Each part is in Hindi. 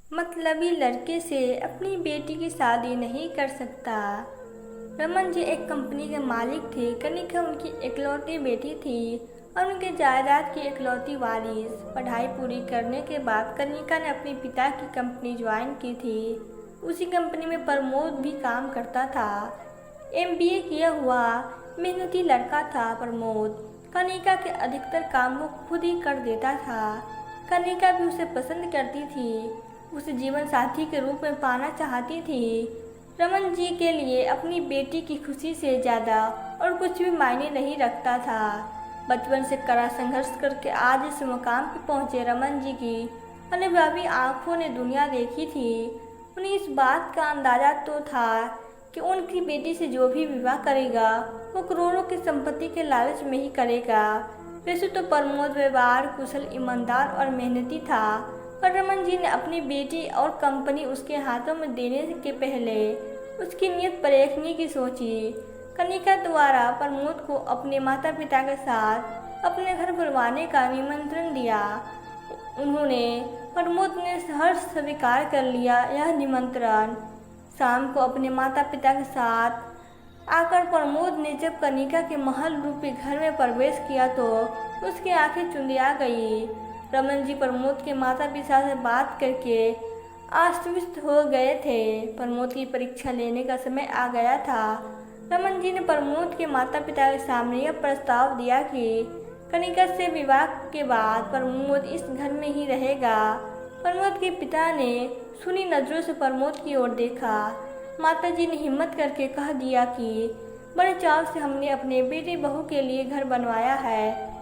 मतलबी लड़के से अपनी बेटी की शादी नहीं कर सकता। रमन जी एक कंपनी के मालिक थे। कनिका उनकी इकलौती बेटी थी और उनके जायदाद की इकलौती वारिस। पढ़ाई पूरी करने के बाद कनिका ने अपने पिता की कंपनी ज्वाइन की थी। उसी कंपनी में प्रमोद भी काम करता था। एमबीए किया हुआ मेहनती लड़का था प्रमोद। कनिका के अधिकतर काम वो खुद ही कर देता था। कनिका भी उसे पसंद करती थी, उसे जीवन साथी के रूप में पाना चाहती थी। रमन जी के लिए अपनी बेटी की खुशी से ज़्यादा और कुछ भी मायने नहीं रखता था। बचपन से कड़ा संघर्ष करके आज इस मुकाम पर पहुंचे रमन जी की अनुभवी आंखों ने दुनिया देखी थी। उन्हें इस बात का अंदाजा तो था कि उनकी बेटी से जो भी विवाह करेगा वो करोड़ों की संपत्ति के लालच में ही करेगा। वैसे तो प्रमोद व्यवहार कुशल, ईमानदार और मेहनती था, पर रमन जी ने अपनी बेटी और कंपनी उसके हाथों में देने के पहले उसकी नीयत परखने की सोची। कनिका द्वारा प्रमोद को अपने माता पिता के साथ अपने घर बुलवाने का निमंत्रण दिया। उन्होंने प्रमोद ने हर्ष स्वीकार कर लिया यह निमंत्रण। शाम को अपने माता पिता के साथ आकर प्रमोद ने जब कनिका के महल रूपी घर में प्रवेश किया तो उसकी आंखें चुंधिया गई। रमन जी प्रमोद के माता पिता से बात करके आश्वस्त हो गए थे। प्रमोद की परीक्षा लेने का समय आ गया था। रमन जी ने प्रमोद के माता पिता के सामने यह प्रस्ताव दिया कि कनिका से विवाह के बाद प्रमोद इस घर में ही रहेगा। प्रमोद के पिता ने सुनी नजरों से प्रमोद की ओर देखा। माताजी ने हिम्मत करके कह दिया कि बड़े चाव से हमने अपने बेटे बहू के लिए घर बनवाया है।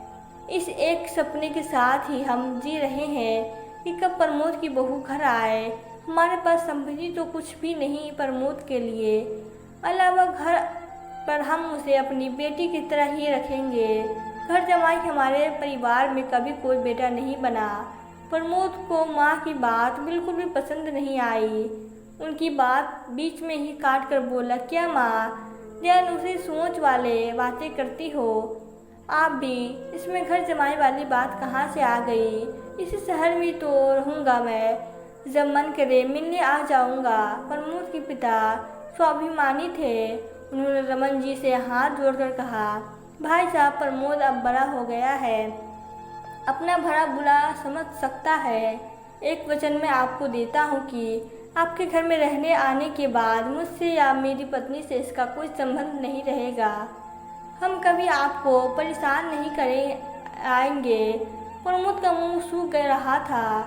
इस एक सपने के साथ ही हम जी रहे हैं कि कब प्रमोद की बहू घर आए। हमारे पास संपत्ति तो कुछ भी नहीं प्रमोद के लिए, अलावा घर पर हम उसे अपनी बेटी की तरह ही रखेंगे। घर जमाई हमारे परिवार में कभी कोई बेटा नहीं बना। प्रमोद को माँ की बात बिल्कुल भी पसंद नहीं आई। उनकी बात बीच में ही काट कर बोला, क्या माँ जान उसी सोच वाले बातें करती हो आप भी? इसमें घर जमाई वाली बात कहाँ से आ गई? इसी शहर में तो रहूँगा मैं, जब मन करे मिलने आ जाऊँगा। प्रमोद के पिता स्वाभिमानी थे। उन्होंने रमन जी से हाथ जोड़कर कहा, भाई साहब प्रमोद अब बड़ा हो गया है, अपना भला बुरा समझ सकता है। एक वचन मैं आपको देता हूँ कि आपके घर में रहने आने के बाद मुझसे या मेरी पत्नी से इसका कोई संबंध नहीं रहेगा। हम कभी आपको परेशान नहीं करें आएंगे। प्रमोद का मुंह सूख गया रहा था।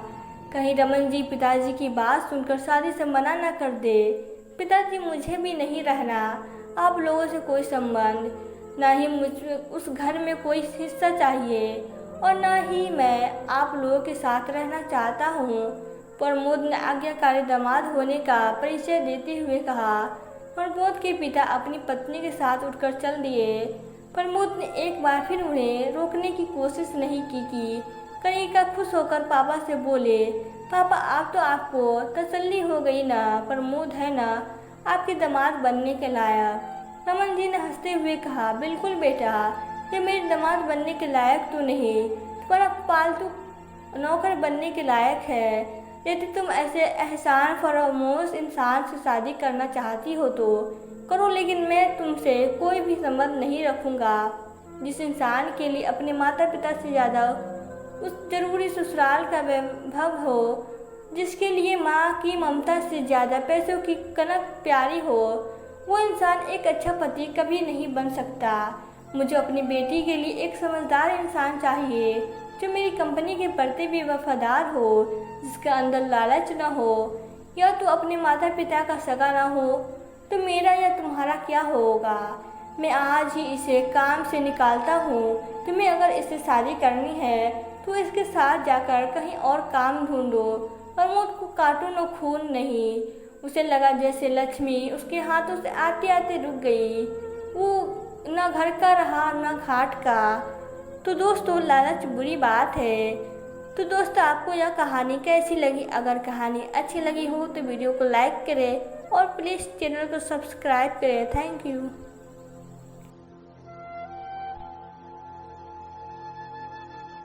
कहीं रमन जी पिताजी की बात सुनकर शादी से मना न कर दे। पिताजी मुझे भी नहीं रहना आप लोगों से कोई संबंध, ना ही मुझे उस घर में कोई हिस्सा चाहिए और ना ही मैं आप लोगों के साथ रहना चाहता हूँ। प्रमोद ने आज्ञाकारी दामाद होने का परिचय देते हुए कहा। प्रमोद के पिता अपनी पत्नी के साथ उठकर चल दिए। प्रमोद ने एक बार फिर उन्हें रोकने की कोशिश नहीं की कि कनिका खुश होकर पापा से बोले, पापा आप तो आपको तसल्ली हो गई ना, प्रमोद है ना आपके दामाद बनने के लायक। रमन जी ने हंसते हुए कहा, बिल्कुल बेटा, ये मेरे दामाद बनने के लायक तो नहीं, पर पालतू नौकर बनने के लायक है। यदि तुम ऐसे एहसान फरामोश इंसान से शादी करना चाहती हो तो करो, लेकिन मैं तुमसे कोई भी संबंध नहीं रखूँगा। जिस इंसान के लिए अपने माता पिता से ज़्यादा उस जरूरी ससुराल का वैभव हो, जिसके लिए माँ की ममता से ज़्यादा पैसों की कनक प्यारी हो, वो इंसान एक अच्छा पति कभी नहीं बन सकता। मुझे अपनी बेटी के लिए एक समझदार इंसान चाहिए जो मेरी कंपनी के प्रति भी वफादार हो, जिसके अंदर लालच न हो। या तो अपने माता पिता का सगा न हो तो मेरा या तुम्हारा क्या होगा? मैं आज ही इसे काम से निकालता हूँ। तुम्हें अगर इससे शादी करनी है तो इसके साथ जाकर कहीं और काम ढूंढो। प्रमोद को काटो न खून नहीं। उसे लगा जैसे लक्ष्मी उसके हाथों से आते आते रुक गई। वो न घर का रहा न घाट का। तो दोस्तों लालच बुरी बात है। तो दोस्तों आपको यह कहानी कैसी लगी? अगर कहानी अच्छी लगी हो तो वीडियो को लाइक करें और प्लीज़ चैनल को सब्सक्राइब करें। Thank you.